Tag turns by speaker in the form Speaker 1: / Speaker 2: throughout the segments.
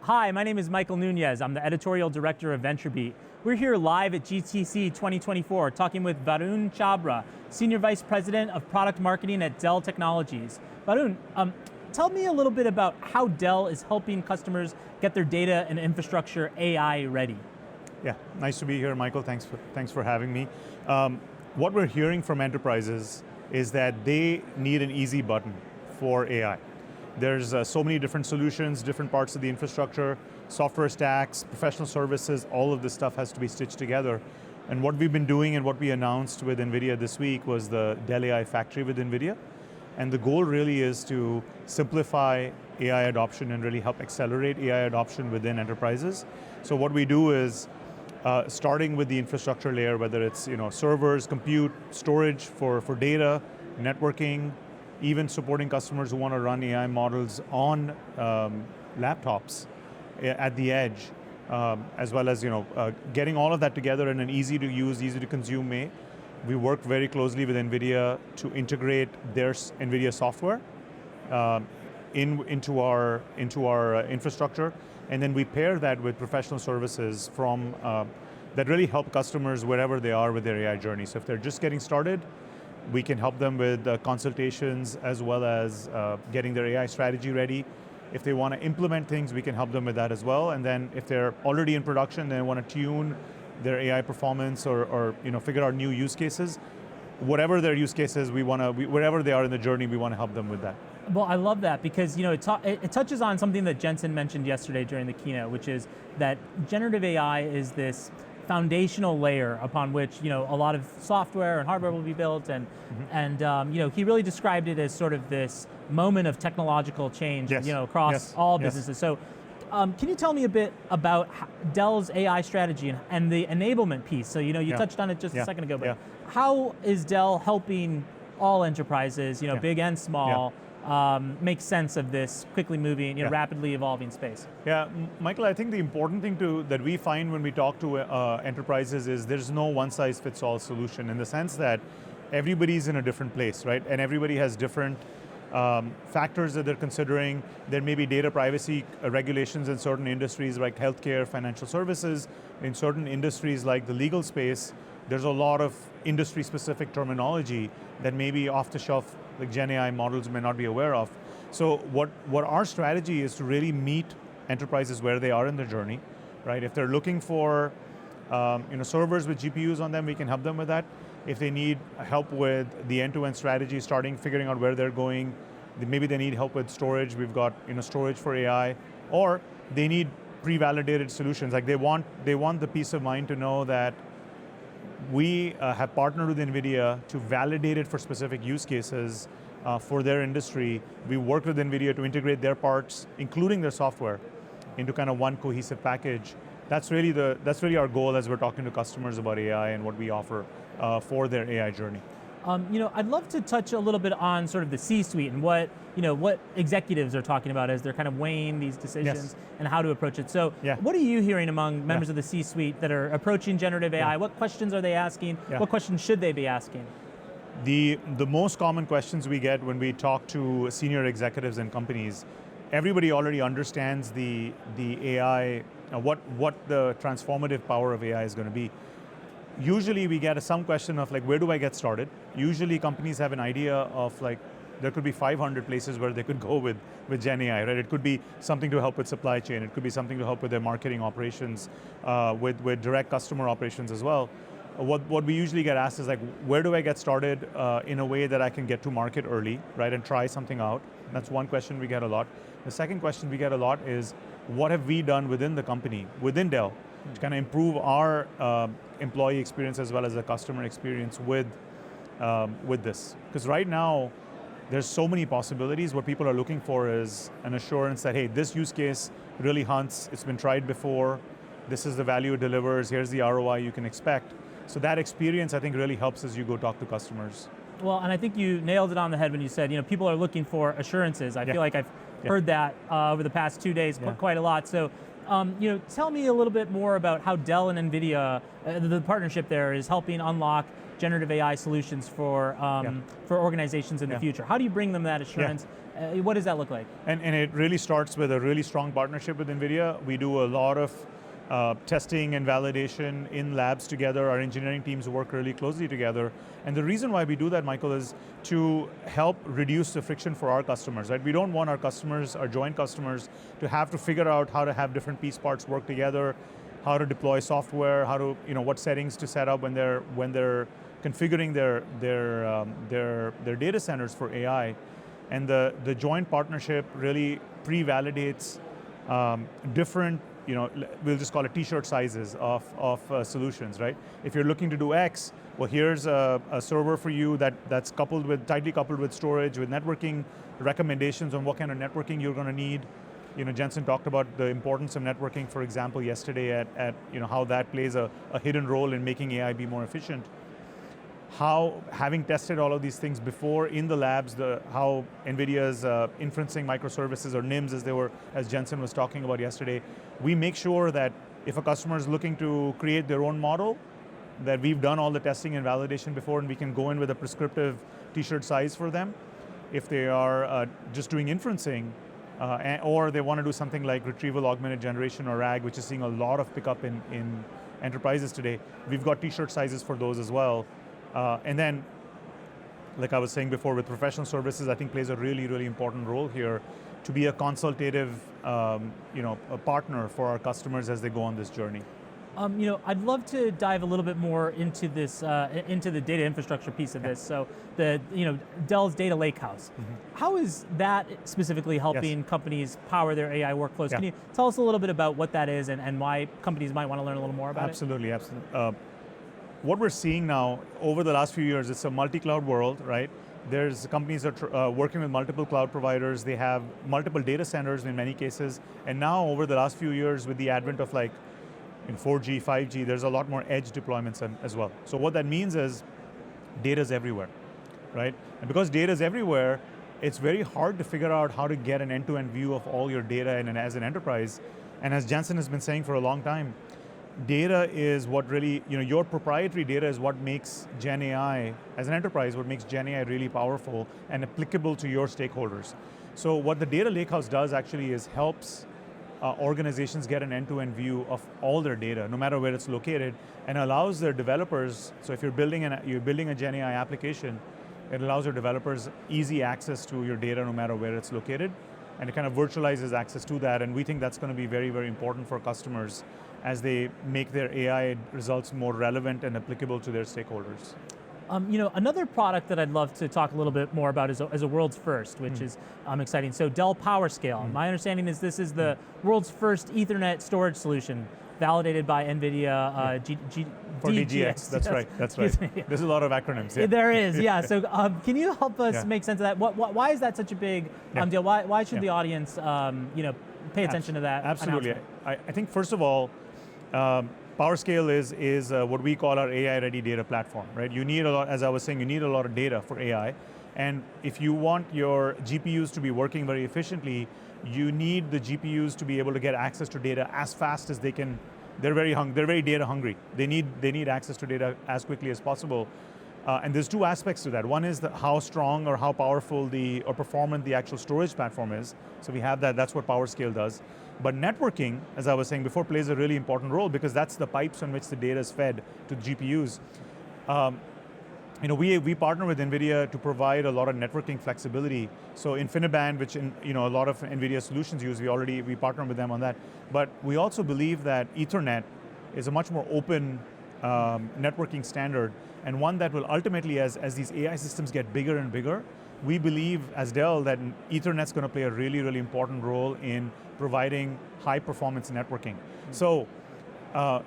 Speaker 1: Hi, my name is Michael Nuñez. I'm the editorial director of VentureBeat. We're here live at GTC 2024 talking with Varun Chhabra, Senior Vice President of Product Marketing at Dell Technologies. Varun, tell me a little bit about how Dell is helping customers get their data and infrastructure AI ready.
Speaker 2: Yeah, nice to be here, Michael. Thanks for having me. What we're hearing from enterprises is that they need an easy button for AI. There's so many different solutions, different parts of the infrastructure, software stacks, professional services, all of this stuff has to be stitched together. And what we've been doing and what we announced with Nvidia this week was the Dell AI Factory with Nvidia. And the goal really is to simplify AI adoption and really help accelerate AI adoption within enterprises. So what we do is, starting with the infrastructure layer, whether it's servers, compute, storage for data, networking, even supporting customers who want to run AI models on laptops at the edge, as well as getting all of that together in an easy to use, easy to consume way. We work very closely with Nvidia to integrate their Nvidia software into our infrastructure, and then we pair that with professional services from that really help customers wherever they are with their AI journey. So if they're just getting started, we can help them with consultations as well as getting their AI strategy ready. If they want to implement things, we can help them with that as well. And then if they're already in production, they want to tune their AI performance or figure out new use cases. Whatever their use cases, wherever they are in the journey, we want to help them with that.
Speaker 1: Well, I love that because it touches on something that Jensen mentioned yesterday during the keynote, which is that generative AI is this foundational layer upon which a lot of software and hardware will be built, and he really described it as sort of this moment of technological change, across all businesses. So, can you tell me a bit about Dell's AI strategy and the enablement piece? So you touched on it just a second ago, but how is Dell helping all enterprises, big and small, make sense of this quickly moving, rapidly evolving space?
Speaker 2: Yeah, Michael, I think the important thing that we find when we talk to enterprises is there's no one-size-fits-all solution, in the sense that everybody's in a different place, right? And everybody has different factors that they're considering. There may be data privacy regulations in certain industries like healthcare, financial services. In certain industries like the legal space, there's a lot of industry-specific terminology that maybe off-the-shelf like Gen AI models may not be aware of. So what our strategy is to really meet enterprises where they are in their journey, right? If they're looking for servers with GPUs on them, we can help them with that. If they need help with the end-to-end strategy, figuring out where they're going, maybe they need help with storage, we've got storage for AI, or they need pre-validated solutions. Like they want the peace of mind to know that we have partnered with Nvidia to validate it for specific use cases for their industry. We work with Nvidia to integrate their parts, including their software, into kind of one cohesive package. That's really our goal as we're talking to customers about AI and what we offer for their AI journey.
Speaker 1: I'd love to touch a little bit on sort of the C-suite and what executives are talking about as they're kind of weighing these decisions and how to approach it. So what are you hearing among members of the C-suite that are approaching generative AI? What questions are they asking? What questions should they be asking?
Speaker 2: The most common questions we get when we talk to senior executives in companies, everybody already understands the AI, what the transformative power of AI is going to be. Usually we get some question of like, where do I get started? Usually companies have an idea of like, there could be 500 places where they could go with Gen AI, right? It could be something to help with supply chain. It could be something to help with their marketing operations, with direct customer operations as well. What we usually get asked is like, where do I get started in a way that I can get to market early, right? And try something out. That's one question we get a lot. The second question we get a lot is, what have we done within the company, within Dell, to kind of improve our employee experience as well as the customer experience with this? Because right now, there's so many possibilities. What people are looking for is an assurance that, hey, this use case really hunts, it's been tried before, this is the value it delivers, here's the ROI you can expect. So that experience, I think, really helps as you go talk to customers.
Speaker 1: Well, and I think you nailed it on the head when you said, people are looking for assurances. I feel like I've heard that over the past 2 days quite a lot. So, tell me a little bit more about how Dell and Nvidia, the partnership there, is helping unlock generative AI solutions for organizations in the future. How do you bring them that assurance? What does that look like?
Speaker 2: And it really starts with a really strong partnership with NVIDIA. We do a lot of testing and validation in labs together. Our engineering teams work really closely together. And the reason why we do that, Michael, is to help reduce the friction for our customers, right? We don't want our customers, our joint customers, to have to figure out how to have different piece parts work together, how to deploy software, how to, what settings to set up when they're configuring their data centers for AI. And the joint partnership really pre-validates different, we'll just call it t-shirt sizes of solutions, right? If you're looking to do X, well, here's a server for you that's tightly coupled with storage, with networking recommendations on what kind of networking you're going to need. Jensen talked about the importance of networking, for example, yesterday at how that plays a hidden role in making AI be more efficient. How, having tested all of these things before in the labs, how NVIDIA's inferencing microservices, or NIMs as Jensen was talking about yesterday, we make sure that if a customer is looking to create their own model, that we've done all the testing and validation before, and we can go in with a prescriptive t-shirt size for them. If they are just doing inferencing, or they want to do something like retrieval augmented generation, or RAG, which is seeing a lot of pickup in enterprises today, we've got t-shirt sizes for those as well. And then, like I was saying before, with professional services, I think plays a really, really important role here to be a consultative, a partner for our customers as they go on this journey.
Speaker 1: I'd love to dive a little bit more into this, into the data infrastructure piece of this. So Dell's data lakehouse. How is that specifically helping companies power their AI workflows? Can you tell us a little bit about what that is and why companies might want to learn a little more about it?
Speaker 2: Absolutely. What we're seeing now over the last few years, it's a multi-cloud world, right? There's companies that are working with multiple cloud providers. They have multiple data centers in many cases. And now over the last few years, with the advent of in 4G, 5G, there's a lot more edge deployments as well. So what that means is data's everywhere, right? And because data's everywhere, it's very hard to figure out how to get an end-to-end view of all your data as an enterprise. And as Jensen has been saying for a long time, data is what really, your proprietary data is what makes Gen AI, as an enterprise, what makes Gen AI really powerful and applicable to your stakeholders. So what the data lakehouse does actually is helps organizations get an end-to-end view of all their data, no matter where it's located, and allows their developers, so if you're building a Gen AI application, it allows your developers easy access to your data no matter where it's located, and it kind of virtualizes access to that, and we think that's going to be very, very important for customers as they make their AI results more relevant and applicable to their stakeholders.
Speaker 1: Another product that I'd love to talk a little bit more about is a world's first, which is exciting. So Dell PowerScale. My understanding is this is the world's first Ethernet storage solution, validated by Nvidia
Speaker 2: for DGX. That's right. That's right. There's a lot of acronyms. Yeah.
Speaker 1: There is. Yeah. So can you help us make sense of that? Why is that such a big deal? Why should the audience pay attention to that?
Speaker 2: Absolutely. I think first of all, PowerScale is what we call our AI-ready data platform, right? You need a lot, as I was saying, you need a lot of data for AI. And if you want your GPUs to be working very efficiently, you need the GPUs to be able to get access to data as fast as they can. They're very data hungry. They need access to data as quickly as possible. And there's two aspects to that. One is how strong or how powerful or performant the actual storage platform is. So we have that, that's what PowerScale does. But networking, as I was saying before, plays a really important role because that's the pipes on which the data is fed to the GPUs. We partner with NVIDIA to provide a lot of networking flexibility. So InfiniBand, which a lot of NVIDIA solutions use, we partner with them on that. But we also believe that Ethernet is a much more open networking standard, and one that will ultimately, as these AI systems get bigger and bigger, we believe as Dell that Ethernet's going to play a really, really important role in providing high performance networking. So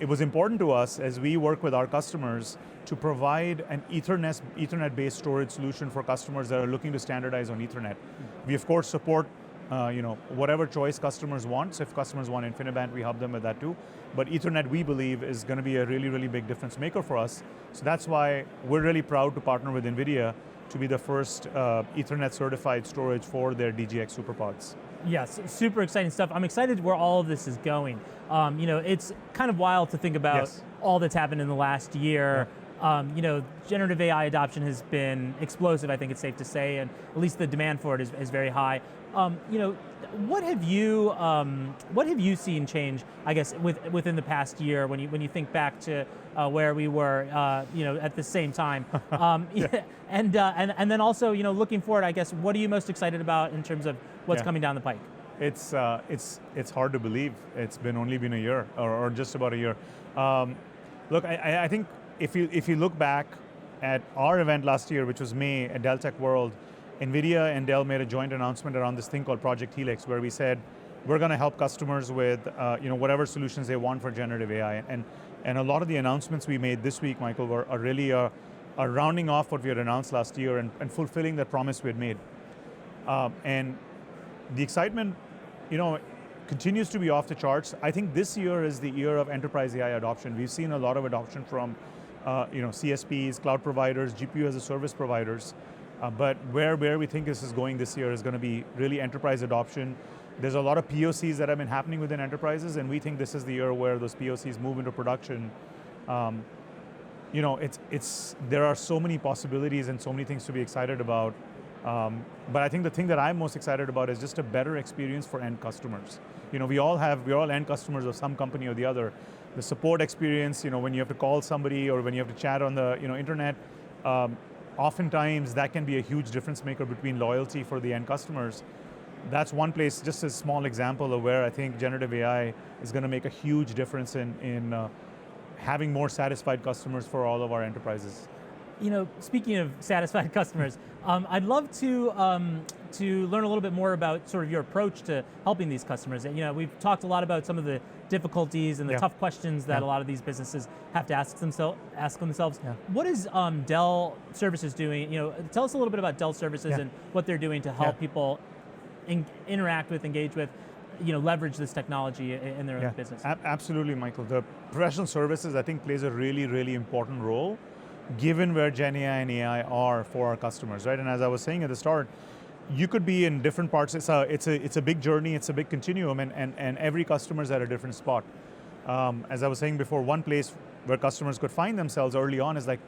Speaker 2: it was important to us as we work with our customers to provide an Ethernet-based storage solution for customers that are looking to standardize on Ethernet. We of course support whatever choice customers want. So if customers want InfiniBand, we help them with that too. But Ethernet, we believe, is going to be a really, really big difference maker for us. So that's why we're really proud to partner with NVIDIA to be the first Ethernet certified storage for their DGX SuperPods.
Speaker 1: Yes, super exciting stuff. I'm excited where all of this is going. It's kind of wild to think about all that's happened in the last year. Generative AI adoption has been explosive, I think it's safe to say, and at least the demand for it is very high. What have you seen change, I guess, within the past year when you think back to where we were, at the same time,
Speaker 2: Yeah.
Speaker 1: and then also, looking forward, I guess, what are you most excited about in terms of what's
Speaker 2: Yeah.
Speaker 1: coming down the pike?
Speaker 2: It's hard to believe it's only been a year or just about a year. Look, I think if you look back at our event last year, which was May at Dell Tech World, Nvidia and Dell made a joint announcement around this thing called Project Helix, where we said we're going to help customers with whatever solutions they want for generative AI. And a lot of the announcements we made this week, Michael, are really are rounding off what we had announced last year and fulfilling that promise we had made. And the excitement, continues to be off the charts. I think this year is the year of enterprise AI adoption. We've seen a lot of adoption from CSPs, cloud providers, GPU as a service providers. But where we think this is going this year is going to be really enterprise adoption. There's a lot of POCs that have been happening within enterprises, and we think this is the year where those POCs move into production. There are so many possibilities and so many things to be excited about. But I think the thing that I'm most excited about is just a better experience for end customers. We're all end customers of some company or the other. The support experience, when you have to call somebody or when you have to chat on the internet, oftentimes that can be a huge difference maker between loyalty for the end customers. That's one place, just a small example of where I think generative AI is going to make a huge difference in having more satisfied customers for all of our enterprises.
Speaker 1: Speaking of satisfied customers, I'd love to learn a little bit more about sort of your approach to helping these customers. We've talked a lot about some of the difficulties and the tough questions that a lot of these businesses have to ask themselves.
Speaker 2: Yeah.
Speaker 1: What is Dell Services doing? Tell us a little bit about Dell Services and what they're doing to help people interact with, engage with, leverage this technology in their own business.
Speaker 2: Absolutely, Michael. The professional services, I think, plays a really, really important role given where Gen AI and AI are for our customers, right? And as I was saying at the start, you could be in different parts. It's a big journey, it's a big continuum, and every customer is at a different spot. As I was saying before, one place where customers could find themselves early on is like,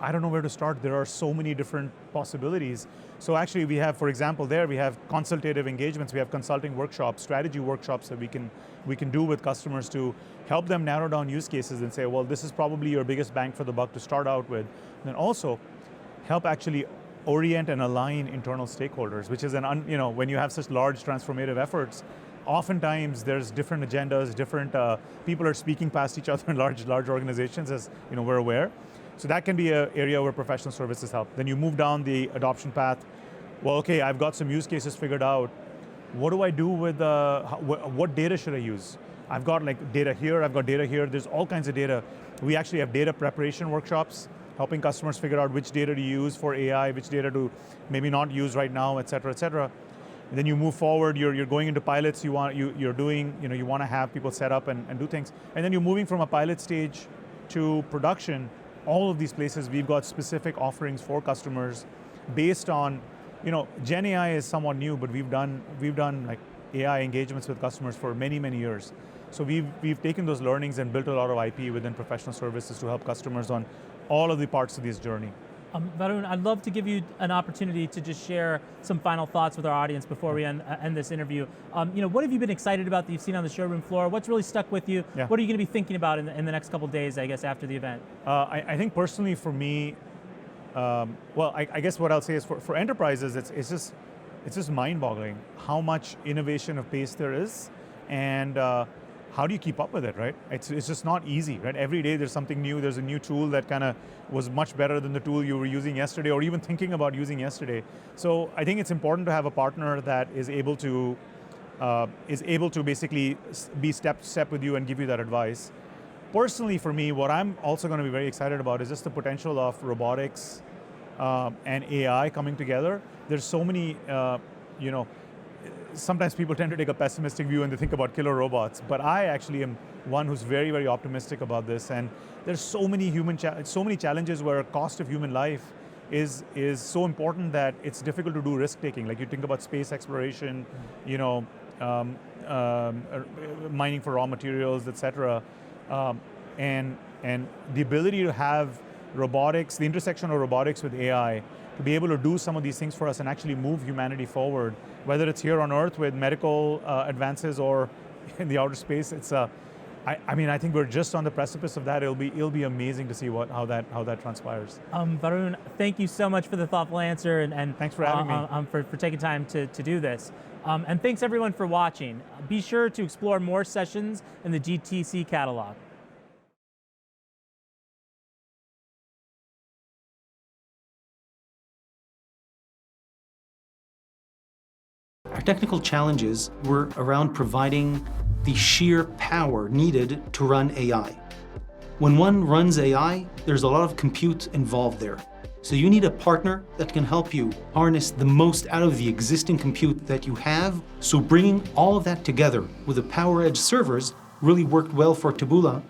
Speaker 2: I don't know where to start. There are so many different possibilities. So actually we have, for example, we have consultative engagements, we have consulting workshops, strategy workshops that we can do with customers to help them narrow down use cases and say, well, this is probably your biggest bang for the buck to start out with. And then also help actually orient and align internal stakeholders, which is when you have such large transformative efforts, oftentimes there's different agendas, different people are speaking past each other in large organizations, as we're aware. So that can be an area where professional services help. Then you move down the adoption path. Well, okay, I've got some use cases figured out. What do I do with what data should I use? I've got data here, I've got data here, there's all kinds of data. We actually have data preparation workshops, helping customers figure out which data to use for AI, which data to maybe not use right now, et cetera, et cetera. And then you move forward, you're going into pilots, you want to have people set up and do things. And then you're moving from a pilot stage to production. All of these places, we've got specific offerings for customers based on, Gen AI is somewhat new, but we've done like AI engagements with customers for many, many years. So we've taken those learnings and built a lot of IP within professional services to help customers on all of the parts of this journey.
Speaker 1: Varun, I'd love to give you an opportunity to just share some final thoughts with our audience before we end this interview. What have you been excited about that you've seen on the showroom floor? What's really stuck with you?
Speaker 2: Yeah.
Speaker 1: What are you going to be thinking about in the next couple of days, I guess, after the event?
Speaker 2: I think personally for me, I guess what I'll say is for enterprises, it's just mind-boggling how much innovation of pace there is, and how do you keep up with it, right? It's just not easy, right? Every day there's something new, there's a new tool that kind of was much better than the tool you were using yesterday or even thinking about using yesterday. So I think it's important to have a partner that is able to basically be step with you and give you that advice. Personally for me, what I'm also going to be very excited about is just the potential of robotics and AI coming together. There's so many, sometimes people tend to take a pessimistic view and they think about killer robots, but I actually am one who's very, very optimistic about this. And there's so many challenges where cost of human life is so important that it's difficult to do risk taking. Like you think about space exploration, mining for raw materials, etc. And the ability to have robotics, the intersection of robotics with AI, to be able to do some of these things for us and actually move humanity forward, whether it's here on Earth with medical advances or in the outer space. It's I mean, I think we're just on the precipice of that. It'll be amazing to see how that transpires.
Speaker 1: Varun, thank you so much for the thoughtful answer, and
Speaker 2: thanks for having me.
Speaker 1: For taking time to do this. And thanks everyone for watching. Be sure to explore more sessions in the GTC catalog.
Speaker 3: Our technical challenges were around providing the sheer power needed to run AI. When one runs AI, there's a lot of compute involved there. So you need a partner that can help you harness the most out of the existing compute that you have. So bringing all of that together with the PowerEdge servers really worked well for Taboola